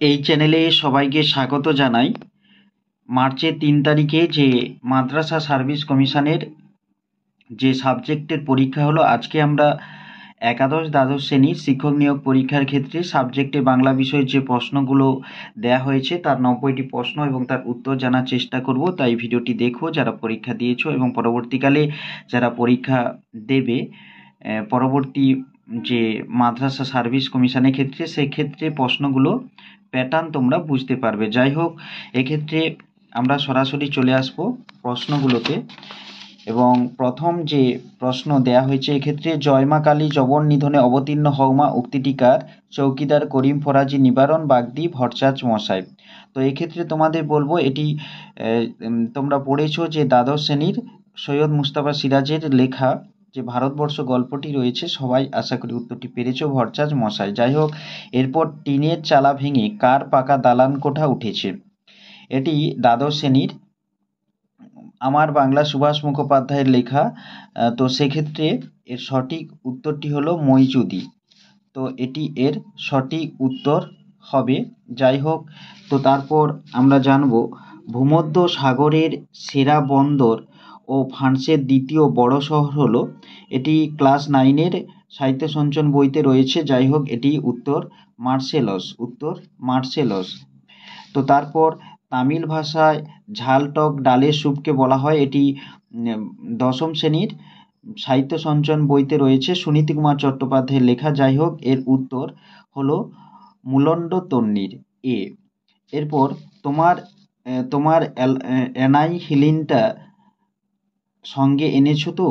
এই চ্যানেলে সবাইকে স্বাগত জানাই। মার্চের ৩ তারিখে যে মাদ্রাসা সার্ভিস কমিশনের যে সাবজেক্টের পরীক্ষা হলো, আজকে আমরা একাদশ দ্বাদশ শ্রেণীর শিক্ষক নিয়োগ পরীক্ষার ক্ষেত্রে সাবজেক্টে বাংলা বিষয়ের যে প্রশ্নগুলো দেয়া হয়েছে তার ৯০টি প্রশ্ন এবং তার উত্তর জানার চেষ্টা করব। তাই ভিডিওটি দেখো যারা পরীক্ষা দিয়েছো এবং পরবর্তীকালে যারা পরীক্ষা দেবে পরবর্তী যে মাদ্রাসা সার্ভিস কমিশনের ক্ষেত্রে, সেক্ষেত্রে প্রশ্নগুলো প্যাটার্ন তোমরা বুঝতে পারবে। যাই হোক, এক্ষেত্রে আমরা সরাসরি চলে আসবো প্রশ্নগুলোতে এবং প্রথম যে প্রশ্ন দেয়া হয়েছে এক্ষেত্রে, জয়মা কালী জবন নিধনে অবতীর্ণ হওমা উক্তিটিকার চৌকিদার করিম ফরাজি নিবারণ বাগদি ভট্টাচার্য মশাই। তো এক্ষেত্রে তোমাদের বলবো এটি তোমরা পড়েছো যে দ্বাদশ শ্রেণীর সৈয়দ মুস্তাফা সিরাজের লেখা যে ভারতবর্ষ গল্পটি রয়েছে, সবাই আশা করি উত্তরটি পেরেছো, ভট্টাচার্য মশাই। যাই হোক, এরপর টিনের চালা ভেঙে কার পাকা দালান কোঠা উঠেছে? এটি দ্বাদশ শ্রেণীর আমার বাংলা সুভাষ মুখোপাধ্যায়ের লেখা। তো সেক্ষেত্রে এর সঠিক উত্তরটি হলো মইজুদি। তো এটি এর সঠিক উত্তর হবে। যাই হোক, তো তারপর আমরা জানব ভূমধ্য সাগরের সেরা বন্দর ও ফ্রান্সের দ্বিতীয় বড় শহর হলো। এটি ক্লাস 9-এর সাহিত্য সঞ্চন বইতে রয়েছে। যাই হোক, এটি উত্তর মার্সেলস, উত্তর মার্সেলস। তো তারপর তামিল ভাষায় ঝাল টক ডালের স্যুপকে বলা হয়। এটি দশম শ্রেণীর সাহিত্য সঞ্চন বইতে রয়েছে, সুনীতি কুমার চট্টোপাধ্যায়ের লেখা। যাই হোক, এর উত্তর হলো মুলন্ড তন্নির, এ। এরপর তোমার অ্যানাইহিলিনটা সঙ্গে এনেছো তো?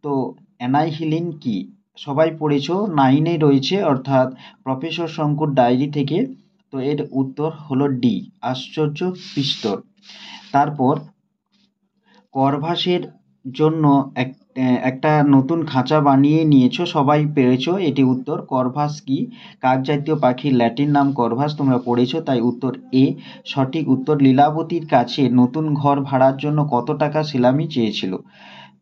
তো অ্যানাইহিলিন কি? সবাই পড়েছো, 9-এ রয়েছে, অর্থাৎ প্রফেসর শঙ্কুর ডায়েরি থেকে। তো এর উত্তর হলো ডি, আশ্চর্য পিস্তল। তারপর করভাসের জন্য একটা নতুন খাঁচা বানিয়ে নিয়েছো, সবাই পেরেছো, এটি উত্তর। করভাস কি? কাক জাতীয় পাখির ল্যাটিন নাম করভাস, তোমরা পড়েছো, তাই উত্তর এ সঠিক উত্তর। লীলাবতীর কাছে নতুন ঘর ভাড়ার জন্য কত টাকা সেলামি চেয়েছিল?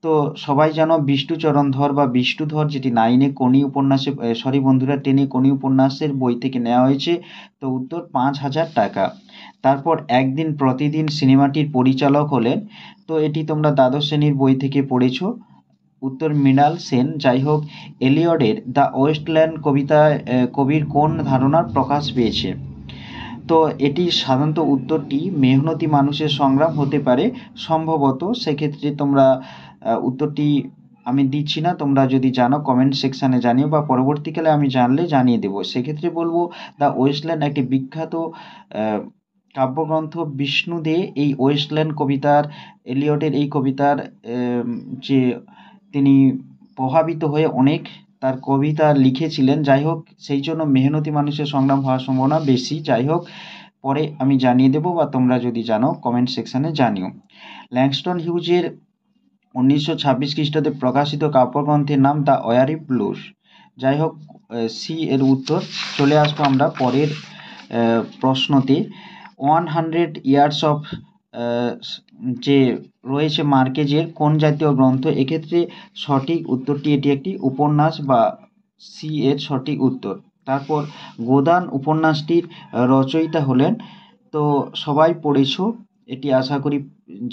তো সবাই জানো বিষ্ণুচরণ ধর বা বিষ্ণুধর, যেটি 9-এ কোনি উপন্যাসে, সরি বন্ধুরা, 10-এ কোনি উপন্যাসের বই থেকে নেওয়া হয়েছে। তো উত্তর 5,000 টাকা। তারপর একদিন প্রতিদিন সিনেমাটির পরিচালক হলেন। তো এটি তোমরা দ্বাদশ শ্রেণীর বই থেকে পড়েছো, উত্তর মৃণাল সেন। যাই হোক, এলিয়টের দ্য ওয়েস্টল্যান্ড কবিতায় কবির কোন ধারণার প্রকাশ পেয়েছে? তো এটি সাধারণত উত্তরটি মেহনতি মানুষের সংগ্রাম হতে পারে সম্ভবত। সেক্ষেত্রে তোমরা উত্তরটি আমি দিচ্ছি না, তোমরা যদি জানো কমেন্ট সেকশানে জানিও বা পরবর্তীকালে আমি জানলে জানিয়ে দেবো। সেক্ষেত্রে বলবো দ্য ওয়েস্টল্যান্ড একটি বিখ্যাত কাব্যগ্রন্থ। বিষ্ণু দে এই ওয়েস্টল্যান্ড কবিতার, এলিয়টের এই কবিতার যে তিনি প্রভাবিত হয়ে অনেক তার কবিতা লিখেছিলেন। যাই হোক, সেই জন্য মেহনতি মানুষের সংগ্রাম হওয়ার সম্ভাবনা বেশি। যাই হোক, পরে আমি জানিয়ে দেবো বা তোমরা যদি জানো কমেন্ট সেকশানে জানিও। ল্যাংস্টন হিউজের 1926 খ্রিস্টাব্দে প্রকাশিত কাব্যগ্রন্থের নাম দ্য ওয়ারি ব্লুস। যাই হোক, সি এর উত্তর। চলে আসবো আমরা পরের প্রশ্নতে। 100 ইয়ার্স অফ যে রয়েছে মার্কেজের কোন জাতীয় গ্রন্থ? এক্ষেত্রে সঠিক উত্তরটি এটি একটি উপন্যাস বা সি এর সঠিক উত্তর। তারপর গোদান উপন্যাসটির রচয়িতা হলেন, তো সবাই পড়েছো, এটি আশা করি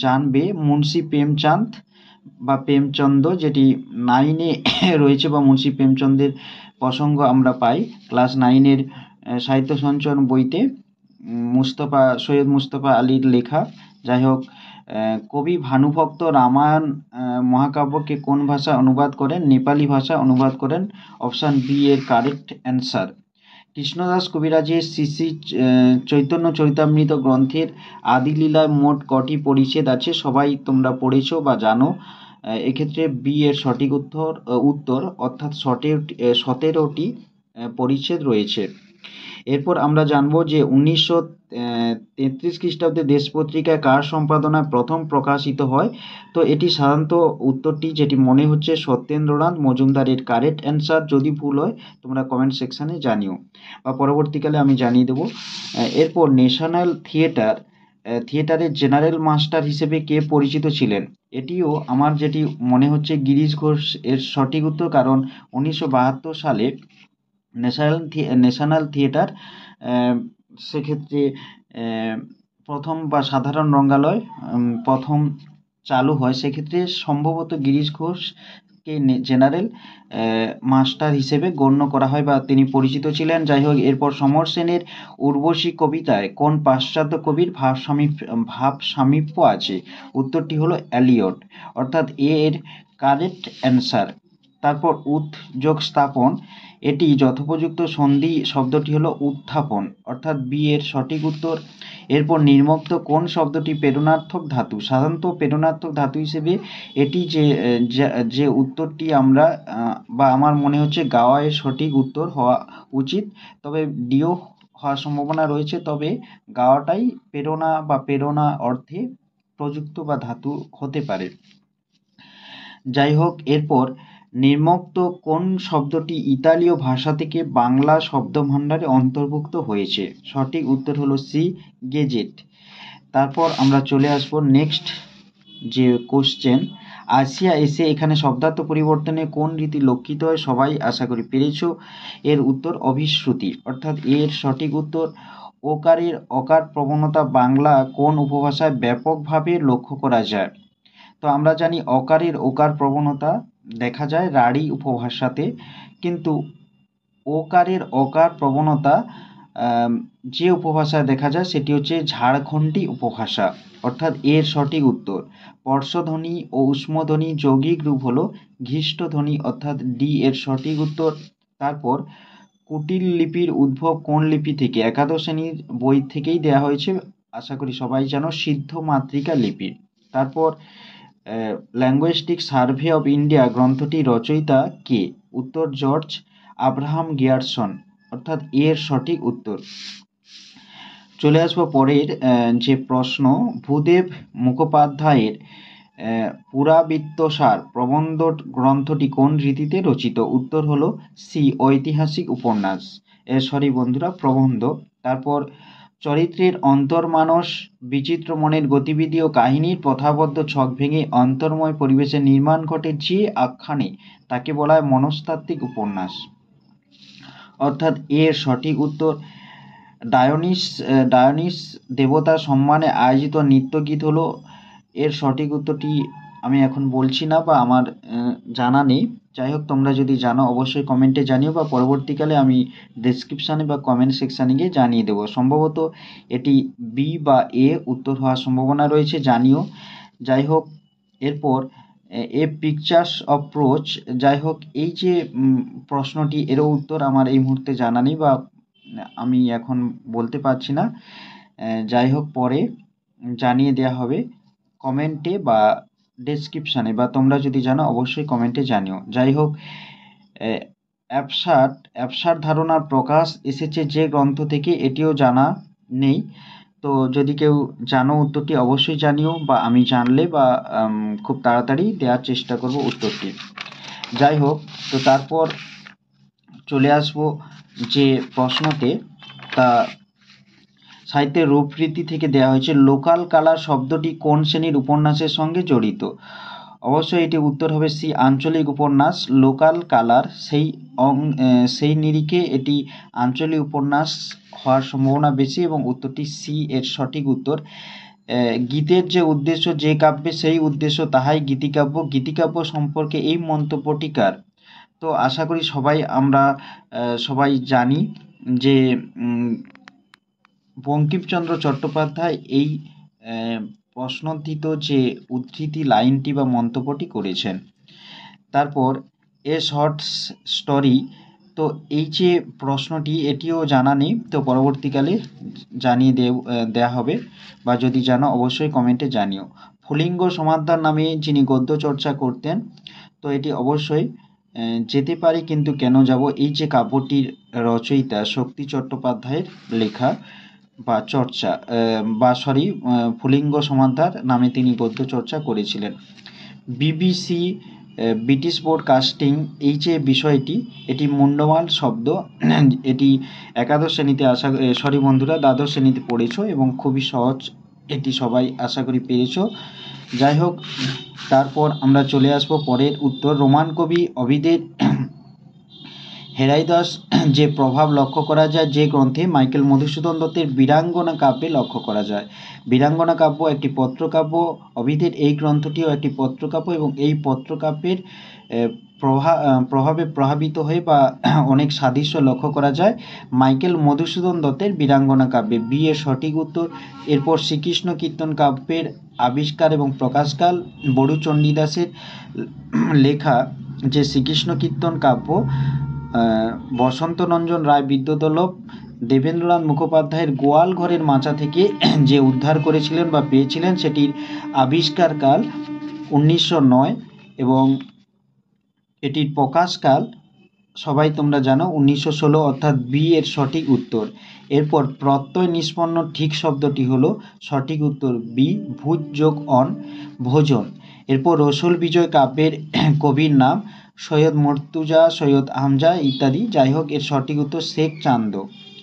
জানবে, মুন্সি প্রেমচাঁদ বা প্রেমচন্দ, যেটি 9-এ রয়েছে বা মুন্সি প্রেমচন্দের প্রসঙ্গ আমরা পাই ক্লাস 9-এর সাহিত্য সঞ্চয়ন বইতে, সৈয়দ মুস্তফা আলীর লেখা। যাই হোক, কবি ভানুভক্ত রামায়ণ মহাকাব্যকে কোন ভাষায় অনুবাদ করেন? নেপালি ভাষায় অনুবাদ করেন, অপশান বি এর কারেক্ট অ্যান্সার। কৃষ্ণদাস কবিরাজের শ্রী শ্রী চৈতন্য চরিতামৃত গ্রন্থের আদিলীলায় মোট কটি পরিচ্ছেদ আছে? সবাই তোমরা পড়েছো বা জানো। এক্ষেত্রে বি এর সঠিক উত্তর, অর্থাৎ 17টি পরিচ্ছেদ রয়েছে। এরপর আমরা জানবো যে 1933 খ্রিস্টাব্দে দেশ পত্রিকায় কার সম্পাদনায় প্রথম প্রকাশিত হয়? তো এটি সাধারণত উত্তরটি যেটি মনে হচ্ছে সত্যেন্দ্রনাথ মজুমদারের কারেক্ট অ্যান্সার। যদি ভুল হয় তোমরা কমেন্ট সেকশানে জানিও বা পরবর্তীকালে আমি জানিয়ে দেবো। এরপর ন্যাশনাল থিয়েটারের জেনারেল মাস্টার হিসেবে কে পরিচিত ছিলেন? এটিও আমার যেটি মনে হচ্ছে গিরিশ ঘোষ এর সঠিক উত্তর, কারণ 1972 সালে ন্যাশনাল থিয়েটার সেক্ষেত্রে প্রথম বা সাধারণ রঙ্গালয় প্রথম চালু হয়, সেক্ষেত্রে সম্ভবত গিরিশ ঘোষকে জেনারেল মাস্টার হিসেবে গণ্য করা হয় বা তিনি পরিচিত ছিলেন। যাই হোক, এরপর সমর সেনের উর্বশী কবিতায় কোন পাশ্চাত্য কবির ভাব সামীপ্য আছে? উত্তরটি হলো এলিয়ট, অর্থাৎ এর কারেক্ট অ্যান্সার। তারপর যোগ স্থাপন, এটি যথোপযুক্ত সন্ধি শব্দটি হলো উত্থাপন, অর্থাৎ বি এর সঠিক উত্তর। এরপর নির্মুক্ত কোন শব্দটি প্রেরণার্থক ধাতু? সাধারণত প্রেরণার্থক ধাতু হিসেবে এটি যে উত্তরটি আমরা বা আমার মনে হচ্ছে গাওয়া এর সঠিক উত্তর হওয়া উচিত, তবে ডিও হওয়ার সম্ভাবনা রয়েছে, তবে গাওয়াটাই প্রেরণা অর্থে প্রযুক্ত বা ধাতু হতে পারে। যাই হোক, এরপর নির্মুক্ত কোন শব্দটি ইতালীয় ভাষা থেকে বাংলা শব্দভাণ্ডারে অন্তর্ভুক্ত হয়েছে? সঠিক উত্তর হলো সি, গেজেট। তারপর আমরা চলে আসব নেক্সট যে কোশ্চেন, আসিয়া এসে এখানে শব্দার্থ পরিবর্তনে কোন রীতি লক্ষিত হয়? সবাই আশা করি পেরেছ। এর উত্তর অভিশ্রুতি, অর্থাৎ এর সঠিক উত্তর। ওকারের অকার প্রবণতা বাংলা কোন উপভাষায় ব্যাপকভাবে লক্ষ্য করা যায়? তো আমরা জানি অকারের ওকার প্রবণতা দেখা যায় রাঢ়ী উপভাষাতে, কিন্তু ওকারের অকার প্রবণতা যে উপভাষায় দেখা যায় সেটি হচ্ছে ঝাড়খণ্ডী উপভাষা, অর্থাৎ এর সঠিক উত্তর। স্পর্শধ্বনি ও ঊষ্মধ্বনি যৌগিক রূপ হলো ঘিষ্টধ্বনি, অর্থাৎ ডি এর সঠিক উত্তর। তারপর কুটিল লিপির উদ্ভব কোন লিপি থেকে? একাদশ শ্রেণীর বই থেকেই দেয়া হয়েছে, আশা করি সবাই জানো, সিদ্ধ মাতৃকা লিপি। তারপর ল্যাঙ্গুয়েস্টিক সার্ভে অব ইন্ডিয়া গ্রন্থটির রচয়িতা কে? উত্তর জর্জ আব্রাহাম গিয়ারসন, অর্থাৎ এর সঠিক উত্তর। চলে আসবো পরের যে প্রশ্ন, ভূদেব মুখোপাধ্যায়ের পুরাবৃত্তসার প্রবন্ধ গ্রন্থটি কোন রীতিতে রচিত? উত্তর হলো সি, ঐতিহাসিক উপন্যাস, বন্ধুরা, প্রবন্ধ। তারপর চরিত্রের অন্তর্মানস বিচিত্র মনের গতিবিধি ও কাহিনীর প্রথাবদ্ধ ছক ভেঙে অন্তর্ময় পরিবেশের নির্মাণ ঘটে যে আখ্যানে, তাকে বলা হয় মনস্তাত্ত্বিক উপন্যাস, অর্থাৎ এর সঠিক উত্তর। ডায়োনিস দেবতা সম্মানে আয়োজিত নৃত্যগীত হলো, এর সঠিক উত্তরটি আমি এখন বলছি না বা আমার জানা নেই। যাই হোক, তোমরা যদি জানো অবশ্যই কমেন্টে জানিও, বা পরবর্তীকালে আমি ডেসক্রিপশানে বা কমেন্ট সেকশানে গিয়ে জানিয়ে দেবো। সম্ভবত এটি বি বা এ উত্তর হওয়ার সম্ভাবনা রয়েছে, জানিও। যাই হোক, এরপর এ পিকচার্স অফ প্রোচ, যাই হোক, এই যে প্রশ্নটি, এরও উত্তর আমার এই মুহূর্তে জানা নেই বা আমি এখন বলতে পারছি না। যাই হোক, পরে জানিয়ে দেওয়া হবে কমেন্টে বা ডেসক্রিপশানে, বা তোমরা যদি জানো অবশ্যই কমেন্টে জানিও। যাই হোক, অ্যাবসার্ড ধারণার প্রকাশ এসেছে যে গ্রন্থ থেকে, এটিও জানা নেই। তো যদি কেউ জানো উত্তরটি অবশ্যই জানিও, বা আমি জানলে বা খুব তাড়াতাড়ি দেওয়ার চেষ্টা করব উত্তরটি। যাই হোক, তো তারপর চলে আসবো যে প্রশ্নতে, তা সাহিত্যের রূপরীতি থেকে দেওয়া হয়েছে। লোকাল কালার শব্দটি কোন শ্রেণীর উপন্যাসের সঙ্গে জড়িত? অবশ্যই এটি উত্তর হবে সি, আঞ্চলিক উপন্যাস। লোকাল কালার সেই নিরিখে এটি আঞ্চলিক উপন্যাস হওয়ার সম্ভাবনা বেশি, এবং উত্তরটি সি এর সঠিক উত্তর। গীতের যে উদ্দেশ্য যে কাব্যে সেই উদ্দেশ্য তাহাই গীতিকাব্য। গীতিকাব্য সম্পর্কে এই মন্তব্যটিকার? তো আশা করি আমরা সবাই জানি যে বঙ্কিমচন্দ্র চট্টোপাধ্যায় এই প্রশ্নোদ্ধৃত যে উদ্ধৃতি লাইনটি বা মন্তব্যটি করেছেন। তারপর এ শর্ট স্টোরি, তো এই যে প্রশ্নটি, এটিও জানা নেই, তো পরবর্তীকালে জানিয়ে দেওয়া হবে, বা যদি জানো অবশ্যই কমেন্টে জানিও। ফলিঙ্গ সমাদ্দার নামে যিনি গদ্য চর্চা করতেন, তো এটি অবশ্যই যেতে পারি কিন্তু কেন যাব, এই যে কাব্যটির রচয়িতা শক্তি চট্টোপাধ্যায়ের লেখা বা চর্চা ফলিঙ্গ সমাদ্দার নামে তিনি গদ্য চর্চা করেছিলেন। বিবিসি ব্রিটিশ ব্রডকাস্টিং, এই যে বিষয়টি, এটি মুন্ডমাল শব্দ, এটি একাদশ শ্রেণীতে বন্ধুরা, দ্বাদশ শ্রেণীতে পড়েছো এবং খুবই সহজ, এটি সবাই আশা করি পেরেছো। যাই হোক, তারপর আমরা চলে আসবো পরের উত্তর। রোমান কবি ওভিডের হেরাইদাস যে প্রভাব লক্ষ্য করা যায় যে গ্রন্থে মাইকেল মধুসূদন দত্তের বীরাঙ্গনা কাব্যে লক্ষ্য করা যায়। বীরাঙ্গনা কাব্য একটি পত্রকাব্য, অভিধের এই গ্রন্থটিও একটি পত্রকাব্য এবং এই পত্রকাব্যের প্রভাবে প্রভাবিত হয়ে বা অনেক সাদৃশ্য লক্ষ্য করা যায় মাইকেল মধুসূদন দত্তের বীরাঙ্গনা কাব্যে। বি এর সঠিক উত্তর। এরপর শ্রীকৃষ্ণ কীর্তন কাব্যের আবিষ্কার এবং প্রকাশকাল। বড়ু চণ্ডীদাসের লেখা যে শ্রীকৃষ্ণ কীর্তন কাব্য বসন্তরঞ্জন রায় বিদ্যুৎবল্লভ দেবেন্দ্রনাথ মুখোপাধ্যায়ের গোয়াল ঘরের মাচা থেকে যে উদ্ধার করেছিলেন বা পেয়েছিলেন সেটির আবিষ্কারকাল 1909 এবং এটির প্রকাশকাল সবাই তোমরা জানো 1916, অর্থাৎ বি এর সঠিক উত্তর। এরপর প্রত্যয় নিষ্পন্ন ঠিক শব্দটি হলো সঠিক উত্তর বি, ভূত যোগ অন, ভোজন। এরপর রসুল বিজয় কাব্যের কবির নাম সৈয়দ মর্তুজা, সৈয়দ হামজা ইত্যাদি। যাই হোক, এর সঠিক উত্তর শেখ চান্দ,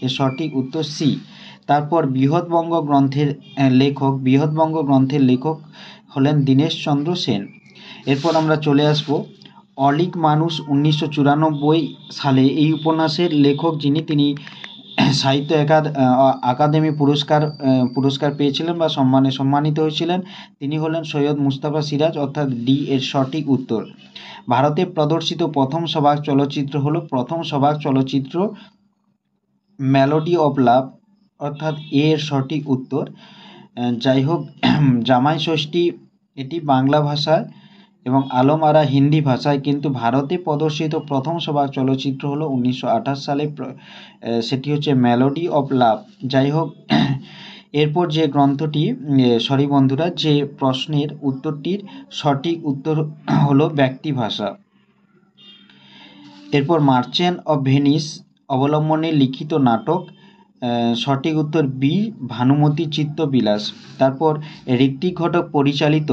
এর সঠিক উত্তর সি। তারপর বৃহৎবঙ্গ গ্রন্থের লেখক হলেন দীনেশচন্দ্র সেন। এরপর আমরা চলে আসব অলীক মানুষ 1994 সালে এই উপন্যাসের লেখক যিনি, তিনি সাহিত্য আকাদেমি পুরস্কার পেয়েছিলেন বা সম্মানিত হয়েছিলেন, তিনি হলেন সৈয়দ মুস্তাফা সিরাজ, অর্থাৎ ডি এর সঠিক উত্তর। ভারতে প্রদর্শিত প্রথম সবাক চলচ্চিত্র হলো মেলোডি অফ লাভ, অর্থাৎ এ এর সঠিক উত্তর। যাই হোক, জামাই ষষ্ঠী এটি বাংলা ভাষায় এবং আলম আরা হিন্দি ভাষায়, কিন্তু ভারতে প্রদর্শিত প্রথম সবাক চলচ্চিত্র হলো 1928 সালে, সেটি হচ্ছে মেলোডি অফ লাভ। যাই হোক, এরপর যে গ্রন্থটি বন্ধুরা, যে প্রশ্নের উত্তরটির সঠিক উত্তর হলো ব্যক্তিভাষা। এরপর মার্চেন্ট অফ ভেনিস অবলম্বনে লিখিত নাটক, সঠিক উত্তর বি, ভানুমতি চিত্তবিলাস। তারপর ঋত্বিক ঘটক পরিচালিত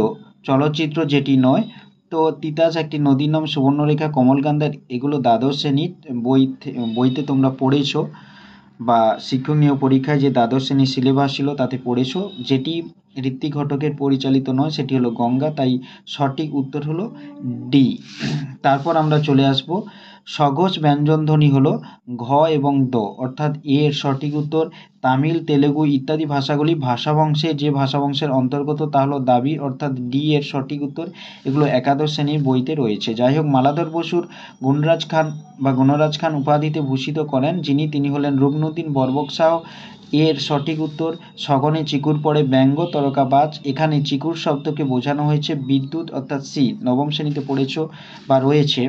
চলচ্চিত্র যেটি নয়, তো তিতাস একটি নদীর নাম, সুবর্ণরেখা, কমলকান্দার, এগুলো দ্বাদশ শ্রেণীর বইতে তোমরা পড়েছো বা শিক্ষণীয় পরীক্ষায় যে দ্বাদশ শ্রেণীর সিলেবাস ছিল তাতে পড়েছো। যেটি ঋত্বিক ঘটকের পরিচালিত নয় সেটি হলো গঙ্গা, তাই সঠিক উত্তর হলো ডি। তারপর আমরা চলে আসব সঘোষ ব্যঞ্জনধ্বনি হলো ঘ এবং দ, অর্থাৎ এ এর সঠিক উত্তর। তামিল, তেলেগু ইত্যাদি ভাষাগুলি যে ভাষাবংশের অন্তর্গত তা হলো দ্রাবিড়, অর্থাৎ ডি এর সঠিক উত্তর। এগুলো একাদশ শ্রেণীর বইতে রয়েছে। যাই হোক, মালাধর বসুর গুণরাজ খান উপাধিতে ভূষিত করেন যিনি, তিনি হলেন রুকনুদ্দিন বরবক শাহ, এর সঠিক উত্তর। সগনে চিকুর পড়ে ব্যঙ্গ তরকাবাজ, এখানে চিকুর শব্দকে বোঝানো হয়েছে বিদ্যুৎ, অর্থাৎ সি, নবম শ্রেণীতে পড়েছো বা রয়েছে।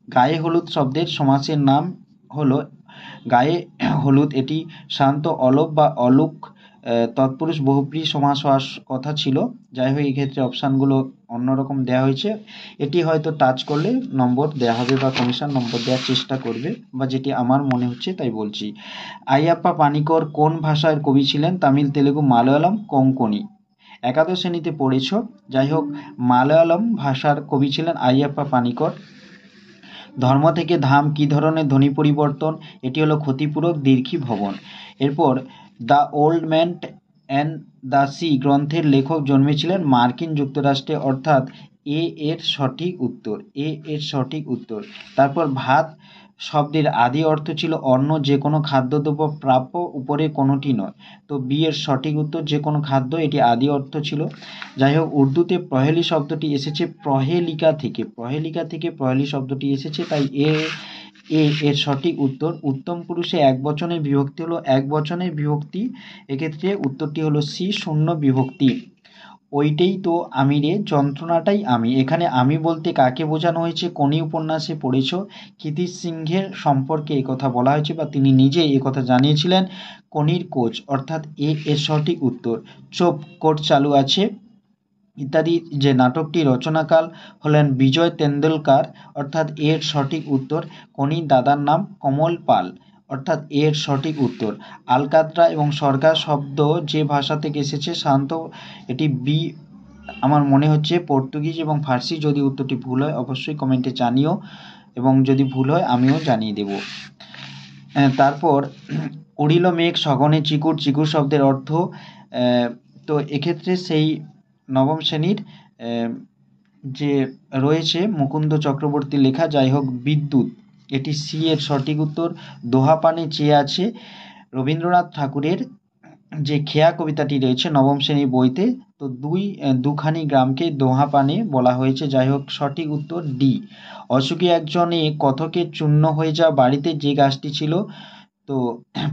গায়ে হলুদ শব্দের সমাসের নাম হলো গায়ে হলুদ, এটি শান্ত অলপ বা অলুক তৎপুরুষ বহুব্রী সমাস হওয়ার কথা ছিল। যাই হোক, এই ক্ষেত্রে অপশানগুলো অন্যরকম দেওয়া হয়েছে, এটি হয়তো টাচ করলে নম্বর দেওয়া হবে বা কমিশন নম্বর দেওয়ার চেষ্টা করবে, বা যেটি আমার মনে হচ্ছে তাই বলছি। আইয়াপ্পা পানিকর কোন ভাষার কবি ছিলেন? তামিল, তেলেগু, মালয়ালম, কোঙ্কনি। একাদশ শ্রেণীতে পড়েছ। যাই হোক, মালয়ালম ভাষার কবি ছিলেন আইয়াপ্পা পানিকর। ধর্ম থেকে ধাম কী ধরনের ধ্বনি পরিবর্তন? এটি হলো ক্ষতিপূরক দীর্ঘী ভবন। এরপর the old man and the sea গ্রন্থের লেখক জন্মেছিলেন মার্কিন যুক্তরাষ্ট্রে, অর্থাৎ এ এর সঠিক উত্তর। তারপর ভাত শব্দের আদি অর্থ ছিল অন্ন, যে কোনো খাদ্যদ্রব্য প্রাপ্য, উপরে কোনোটি নয়, তো বি এর সঠিক উত্তর যে কোনো খাদ্য, এটি আদি অর্থ ছিল। যাই হোক, উর্দুতে প্রহেলি শব্দটি এসেছে প্রহেলিকা থেকে প্রহেলি শব্দটি এসেছে, তাই এর সঠিক উত্তর। উত্তম পুরুষে একবচনের বিভক্তি হলো একবচনের বিভক্তি, এক্ষেত্রে উত্তরটি হলো সি, শূন্য বিভক্তি। ওইটাই তো আমি রে, যন্ত্রণাটাই আমি, এখানে আমি বলতে কাকে বোঝানো হয়েছে? কোনি উপন্যাসে পড়েছ, ক্ষিতিশ সিংহের সম্পর্কে কথা বলা হয়েছে বা তিনি নিজেই কথা জানিয়েছিলেন। কোনির কোচ, অর্থাৎ এর সঠিক উত্তর। চোপ কোর্ট চালু আছে ইত্যাদি যে নাটকটি রচনাকাল হলেন বিজয় তেন্ডুলকার, অর্থাৎ এর সঠিক উত্তর। কোনির দাদার নাম কমল পাল, অর্থাৎ এর সঠিক উত্তর। আলকাতরা এবং সরকার শব্দ যে ভাষা থেকে এসেছে? শান্ত, এটি বি, আমার মনে হচ্ছে পর্তুগিজ এবং ফার্সি। যদি উত্তরটি ভুল হয় অবশ্যই কমেন্টে জানিও, এবং যদি ভুল হয় আমিও জানিয়ে দেব। তারপর উড়িল মেঘ সগনে চিকুর শব্দের অর্থ, তো এক্ষেত্রে সেই নবম শ্রেণীর যে রয়েছে মুকুন্দ চক্রবর্তীর লেখা। যাই হোক, বিদ্যুৎ, এটি সি এর সঠিক উত্তর। দোহা পানে চেয়ে আছে রবীন্দ্রনাথ ঠাকুরের যে খেয়া কবিতাটি রয়েছে নবম শ্রেণীর বইতে, তো দুখানি গ্রামকে দোহা পানে বলা হয়েছে। যাই হোক, সঠিক উত্তর ডি। অশোকে একজনে কথকে চূর্ণ হয়ে যাওয়া বাড়িতে যে গাছটি ছিল, তো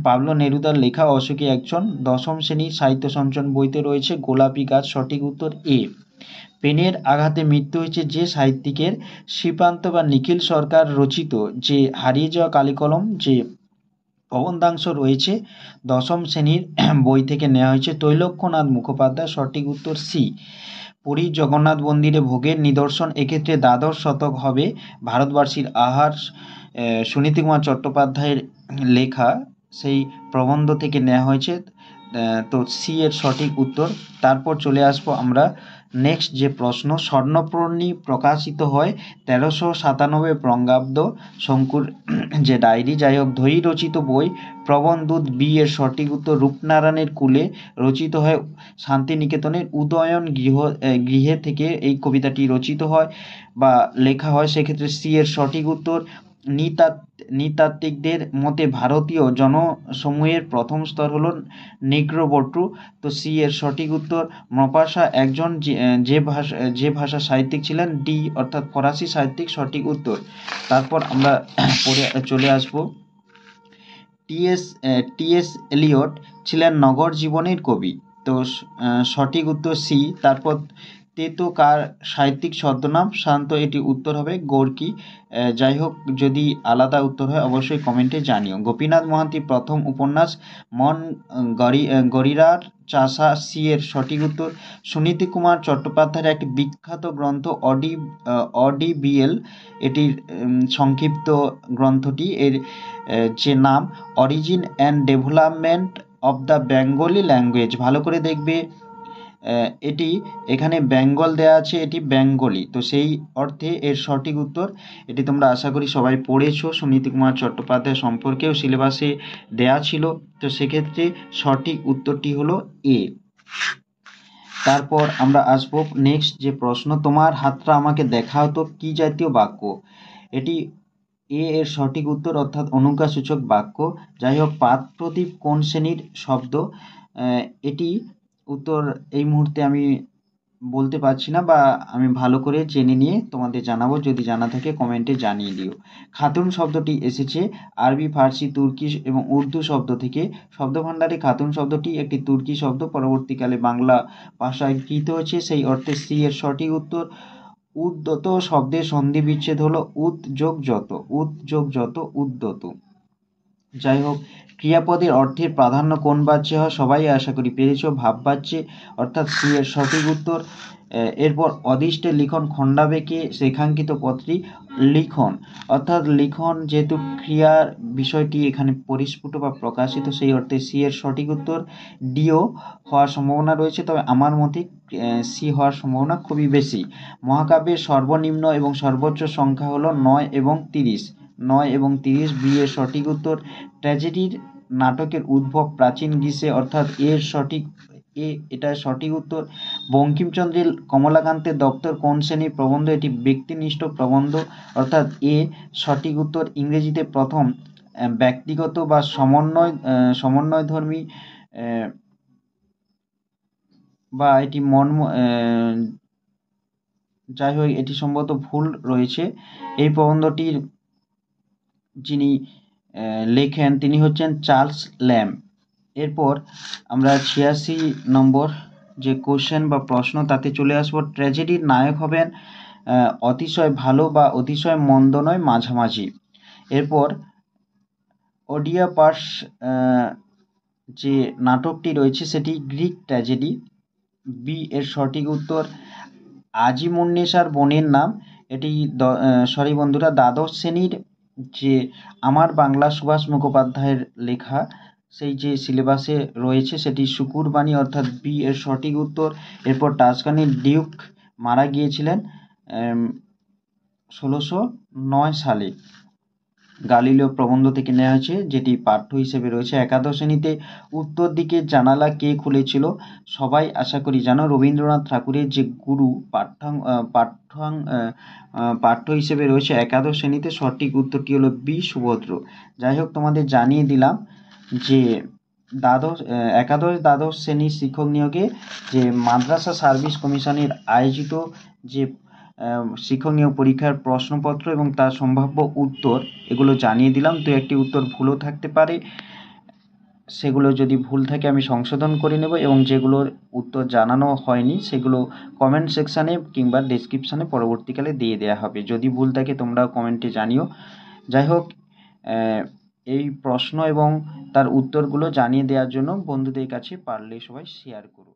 পাবলো নেরুদার লেখা অশোকে একজন, দশম শ্রেণীর সাহিত্য সঞ্চন বইতে রয়েছে গোলাপি গাছ। সঠিক উত্তর এ। পেনের আঘাতে মৃত্যু হয়েছে যে সাহিত্যিকের, শ্রীপান্ত বা নিখিল সরকার রচিত যে হারিয়ে যাওয়া কালিকলম যে প্রবন্ধাংশ রয়েছে দশম শ্রেণীর বই থেকে নেওয়া হয়েছে তৈলক্যনাথ মুখোপাধ্যায়। সঠিক উত্তর সি। পুরীর জগন্নাথ মন্দিরে ভোগের নিদর্শন, এক্ষেত্রে দ্বাদশ শতক হবে ভারতবাসীর আহার, সুনীতি কুমার চট্টোপাধ্যায়ের লেখা সেই প্রবন্ধ থেকে নেওয়া হয়েছে। তো সি এর সঠিক উত্তর। তারপর চলে আসবো আমরা নেক্সট যে প্রশ্ন, স্বর্ণপর্ণী প্রকাশিত হয় 1397 বঙ্গাব্দ, শঙ্কুর যে ডায়েরি। যাই হোক, ধৈ রচিত বই প্রবন্ধদূত বি এর সঠিক উত্তর। রূপনারায়ণের কুলে রচিত হয় শান্তিনিকেতনের উদয়ন গৃহে থেকে এই কবিতাটি রচিত হয় বা লেখা হয়, সেক্ষেত্রে সি এর সঠিক উত্তর। নৃতাত্ত্বিকদের মতে ভারতীয় জনসমূহের প্রথম স্তর হলো নিগ্রোবর্টু, তো সি এর সঠিক উত্তর। মপাসা একজন যে ভাষা সাহিত্যিক ছিলেন, ডি অর্থাৎ ফরাসি সাহিত্যিক। সঠিক উত্তর। তারপর আমরা চলে আসব টি.এস. এলিয়ট ছিলেন নগর জীবনের কবি, তো সঠিক উত্তর সি। তারপর তেতো কার সাহিত্যিক ছদ্মনাম, শান্ত, এটি উত্তর হবে গোর্কি। যাই হোক, যদি আলাদা উত্তর হয় অবশ্যই কমেন্টে জানিও। গোপীনাথ মহান্তির প্রথম উপন্যাস মন গরিরার চাষা, সি এর সঠিক উত্তর। সুনীতি কুমার চট্টোপাধ্যায়ের একটি বিখ্যাত গ্রন্থ অডিবিএল, এটির সংক্ষিপ্ত গ্রন্থটি এর যে নাম origin and development of the Bengali language. ভালো করে দেখবে, এটি এখানে বেঙ্গল দেয়া আছে, এটি বেঙ্গলি, তো সেই অর্থে এর সঠিক উত্তর। এটি তোমরা আশা করি সবাই পড়েছো, সুনীতি কুমার চট্টোপাধ্যায় সম্পর্কেও সিলেবাসে দেয়া ছিল, তো সেক্ষেত্রে সঠিক উত্তরটি হলো এ। তারপর আমরা আসবো নেক্সট যে প্রশ্ন, তোমার হাতটা আমাকে দেখাও তো কি জাতীয় বাক্য। এটি এ এর সঠিক উত্তর, অর্থাৎ অনুজ্ঞাসূচক বাক্য। যাই হোক, পাদপ্রদীপ কোন শ্রেণীর শব্দ, এটি উত্তর এই মুহূর্তে আমি বলতে পারছি না, বা আমি ভালো করে জেনে নিয়ে তোমাদের জানাবো, যদি জানা থাকে কমেন্টে জানিয়ে দিও। খাতুন শব্দটি এসেছে আরবি, ফার্সি, তুর্কি এবং উর্দু শব্দ থেকে। শব্দভাণ্ডারে খাতুন শব্দটি একটি তুর্কি শব্দ, পরবর্তীকালে বাংলা ভাষায় গৃহীত হয়েছে, সেই অর্থে সি এর সঠিক উত্তর। উদ্যত শব্দের সন্ধি বিচ্ছেদ হলো উদ্যোগ যত উদ্যত। যাই হোক, ক্রিয়াপদের অর্থের প্রাধান্য কোন বাচ্যে হয়, সবাই আশা করি পেরেছ, ভাব বাচ্যে, অর্থাৎ সি এর সঠিক উত্তর। এরপর অদিষ্টে লিখন খণ্ডাবেগে রেখাঙ্কিত পদটি লিখন, অর্থাৎ লিখন যেহেতু ক্রিয়ার বিষয়টি এখানে পরিস্ফুট বা প্রকাশিত, সেই অর্থে সি এর সঠিক উত্তর। ডিও হওয়ার সম্ভাবনা রয়েছে, তবে আমার মতে সি হওয়ার সম্ভাবনা খুবই বেশি। মহাকাব্যের সর্বনিম্ন এবং সর্বোচ্চ সংখ্যা হলো 9 এবং 30, বি এর সঠিক উত্তর। ট্র্যাজেডির নাটকের উদ্ভব প্রাচীন গ্রীসে, অর্থাৎ এটা সঠিক উত্তর। বঙ্কিমচন্দ্রের কমলাকান্তের দপ্তর কোন শ্রেণীর প্রবন্ধ, এটি ব্যক্তিনিষ্ঠ প্রবন্ধ, অর্থাৎ এ সঠিক উত্তর। ইংরেজিতে প্রথম ব্যক্তিগত বা সমন্বয়ধর্মী বা এটি যাই হোক, এটি সম্ভবত ভুল রয়েছে। এই প্রবন্ধটির যিনি লেখেন তিনি হচ্ছেন চার্লস ল্যাম্ব। এরপর আমরা 86 নম্বর যে কোশ্চেন বা প্রশ্ন তাতে চলে আসবো। ট্র্যাজেডির নায়ক হবেন অতিশয় ভালো বা অতিশয় মন্দ নয়, মাঝামাঝি। এরপর ওডিয়াপাস যে নাটকটি রয়েছে সেটি গ্রিক ট্র্যাজেডি, বি এর সঠিক উত্তর। আজিমুন্নেসার বোনের নাম, এটি সরি বন্ধুরা, দ্বাদশ শ্রেণীর যে আমার বাংলা সুভাষ মুখোপাধ্যায়ের লেখা সেই যে সিলেবাসে রয়েছে সেটি শুকুরবাণী, অর্থাৎ বি এর সঠিক উত্তর। এরপর টাস্কানির ডিউক মারা গিয়েছিলেন 1609 সালে। গালিলীয় প্রবন্ধ থেকে নেওয়া হয়েছে, যেটি পাঠ্য হিসেবে রয়েছে। একাদশ শ্রেণীতে উত্তর দিকের জানালা কে খুলেছিল? সবাই আশা করি জানো, রবীন্দ্রনাথ ঠাকুরের যে গুরু পাঠ্য হিসেবে রয়েছে একাদশ শ্রেণীতে। সঠিক উত্তরটি হলো বি সুভদ্র। যাই হোক, তোমাদের জানিয়ে দিলাম যে একাদশ দ্বাদশ শ্রেণীর শিক্ষক নিয়োগে যে মাদ্রাসা সার্ভিস কমিশনের আয়োজিত যে শিক্ষক নিয়োগ পরীক্ষার প্রশ্নপত্র এবং তার সম্ভাব্য উত্তর, এগুলো জানিয়ে দিলাম। দু একটি উত্তর ভুলও থাকতে পারে, সেগুলো যদি ভুল থাকে আমি সংশোধন করে নেব, এবং যেগুলোর উত্তর জানানো হয়নি সেগুলো কমেন্ট সেকশানে কিংবা ডেসক্রিপশানে পরবর্তীকালে দিয়ে দেওয়া হবে। যদি ভুল থাকে তোমরাও কমেন্টে জানিও। যাই হোক, এই প্রশ্ন এবং তার উত্তরগুলো জানিয়ে দেওয়ার জন্য বন্ধুদের কাছে পারলে সবাই শেয়ার করো।